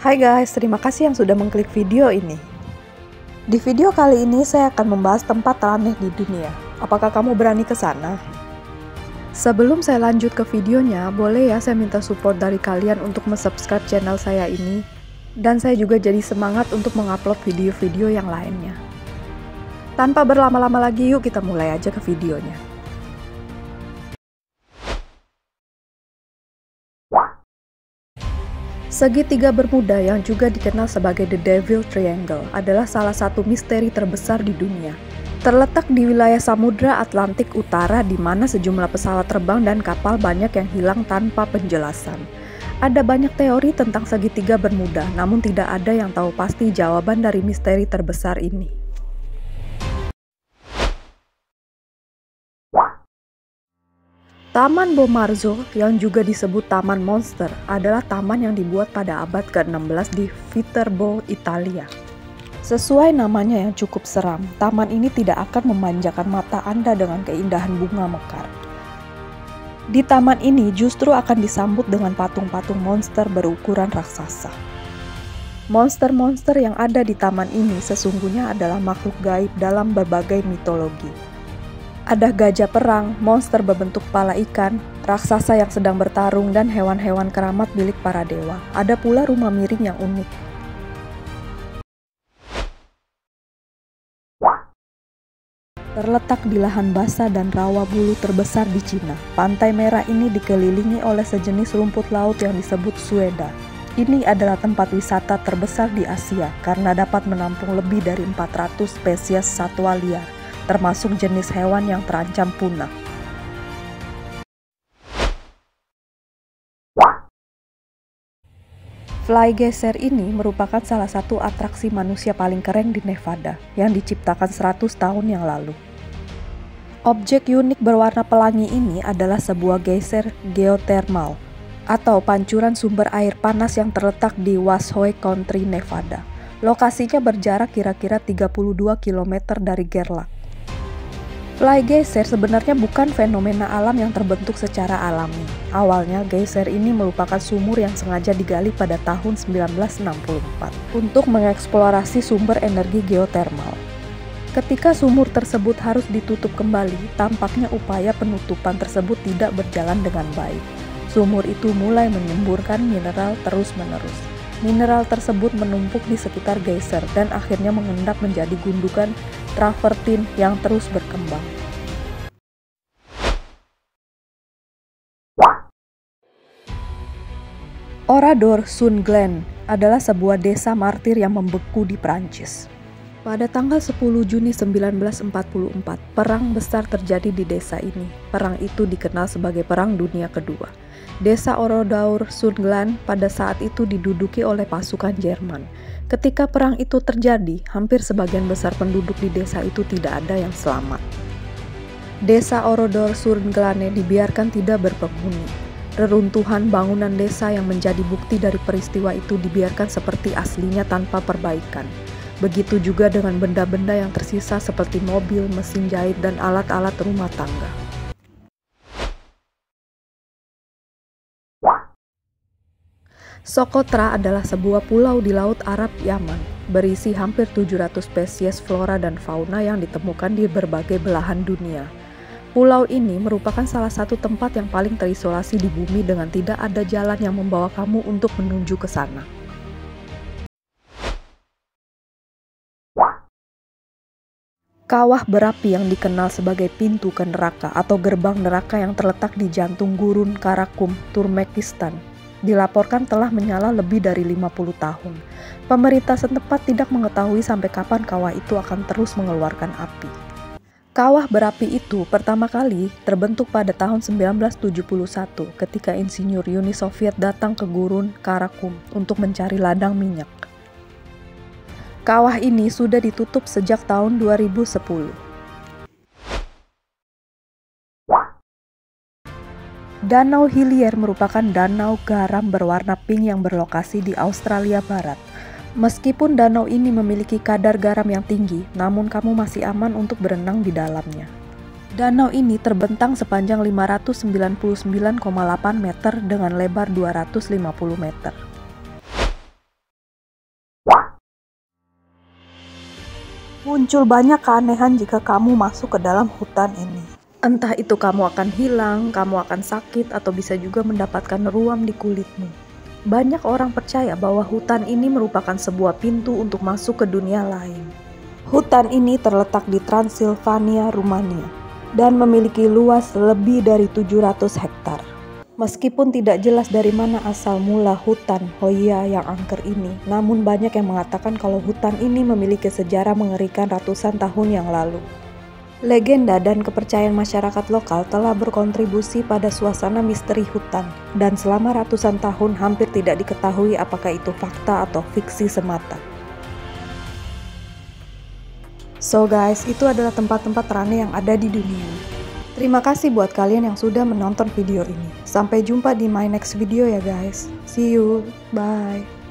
Hai guys, terima kasih yang sudah mengklik video ini. Di video kali ini saya akan membahas tempat teraneh di dunia. Apakah kamu berani ke sana? Sebelum saya lanjut ke videonya, boleh ya saya minta support dari kalian untuk subscribe channel saya ini. Dan saya juga jadi semangat untuk mengupload video-video yang lainnya. Tanpa berlama-lama lagi, yuk kita mulai aja ke videonya. Segitiga Bermuda yang juga dikenal sebagai The Devil Triangle adalah salah satu misteri terbesar di dunia. Terletak di wilayah Samudra Atlantik Utara di mana sejumlah pesawat terbang dan kapal banyak yang hilang tanpa penjelasan. Ada banyak teori tentang segitiga Bermuda, namun tidak ada yang tahu pasti jawaban dari misteri terbesar ini. Taman Bomarzo, yang juga disebut Taman Monster, adalah taman yang dibuat pada abad ke-16 di Viterbo, Italia. Sesuai namanya yang cukup seram, taman ini tidak akan memanjakan mata Anda dengan keindahan bunga mekar. Di taman ini justru akan disambut dengan patung-patung monster berukuran raksasa. Monster-monster yang ada di taman ini sesungguhnya adalah makhluk gaib dalam berbagai mitologi. Ada gajah perang, monster berbentuk kepala ikan, raksasa yang sedang bertarung, dan hewan-hewan keramat milik para dewa. Ada pula rumah miring yang unik. Terletak di lahan basah dan rawa bulu terbesar di Cina, Pantai Merah ini dikelilingi oleh sejenis rumput laut yang disebut sueda. Ini adalah tempat wisata terbesar di Asia karena dapat menampung lebih dari 400 spesies satwa liar, termasuk jenis hewan yang terancam punah. Fly Geyser ini merupakan salah satu atraksi manusia paling keren di Nevada yang diciptakan 100 tahun yang lalu. Objek unik berwarna pelangi ini adalah sebuah geyser geothermal atau pancuran sumber air panas yang terletak di Washoe County, Nevada. Lokasinya berjarak kira-kira 32 km dari Gerlach. Fly Geyser sebenarnya bukan fenomena alam yang terbentuk secara alami. Awalnya, geyser ini merupakan sumur yang sengaja digali pada tahun 1964 untuk mengeksplorasi sumber energi geotermal. Ketika sumur tersebut harus ditutup kembali, tampaknya upaya penutupan tersebut tidak berjalan dengan baik. Sumur itu mulai menyemburkan mineral terus-menerus. Mineral tersebut menumpuk di sekitar geyser dan akhirnya mengendap menjadi gundukan travertin yang terus berkembang. Oradour-sur-Glane adalah sebuah desa martir yang membeku di Prancis. Pada tanggal 10 Juni 1944, perang besar terjadi di desa ini. Perang itu dikenal sebagai Perang Dunia Kedua. Desa Oradour-sur-Glane pada saat itu diduduki oleh pasukan Jerman. Ketika perang itu terjadi, hampir sebagian besar penduduk di desa itu tidak ada yang selamat. Desa Oradour-sur-Glane dibiarkan tidak berpenghuni. Reruntuhan bangunan desa yang menjadi bukti dari peristiwa itu dibiarkan seperti aslinya tanpa perbaikan. Begitu juga dengan benda-benda yang tersisa seperti mobil, mesin jahit, dan alat-alat rumah tangga. Socotra adalah sebuah pulau di Laut Arab Yaman, berisi hampir 700 spesies flora dan fauna yang ditemukan di berbagai belahan dunia. Pulau ini merupakan salah satu tempat yang paling terisolasi di bumi dengan tidak ada jalan yang membawa kamu untuk menuju ke sana. Kawah berapi yang dikenal sebagai pintu ke neraka atau gerbang neraka yang terletak di jantung gurun Karakum, Turkmenistan, dilaporkan telah menyala lebih dari 50 tahun. Pemerintah setempat tidak mengetahui sampai kapan kawah itu akan terus mengeluarkan api. Kawah berapi itu pertama kali terbentuk pada tahun 1971 ketika insinyur Uni Soviet datang ke gurun Karakum untuk mencari ladang minyak. Kawah ini sudah ditutup sejak tahun 2010. Danau Hillier merupakan danau garam berwarna pink yang berlokasi di Australia Barat. Meskipun danau ini memiliki kadar garam yang tinggi, namun kamu masih aman untuk berenang di dalamnya. Danau ini terbentang sepanjang 599,8 meter dengan lebar 250 meter. Muncul banyak keanehan jika kamu masuk ke dalam hutan ini. Entah itu kamu akan hilang, kamu akan sakit, atau bisa juga mendapatkan ruam di kulitmu. Banyak orang percaya bahwa hutan ini merupakan sebuah pintu untuk masuk ke dunia lain. Hutan ini terletak di Transilvania, Rumania, dan memiliki luas lebih dari 700 hektar. Meskipun tidak jelas dari mana asal mula hutan Hoia yang angker ini, namun banyak yang mengatakan kalau hutan ini memiliki sejarah mengerikan ratusan tahun yang lalu. Legenda dan kepercayaan masyarakat lokal telah berkontribusi pada suasana misteri hutan, dan selama ratusan tahun hampir tidak diketahui apakah itu fakta atau fiksi semata. So guys, itu adalah tempat-tempat Rane yang ada di dunia. Terima kasih buat kalian yang sudah menonton video ini. Sampai jumpa di my next video ya guys. See you. Bye.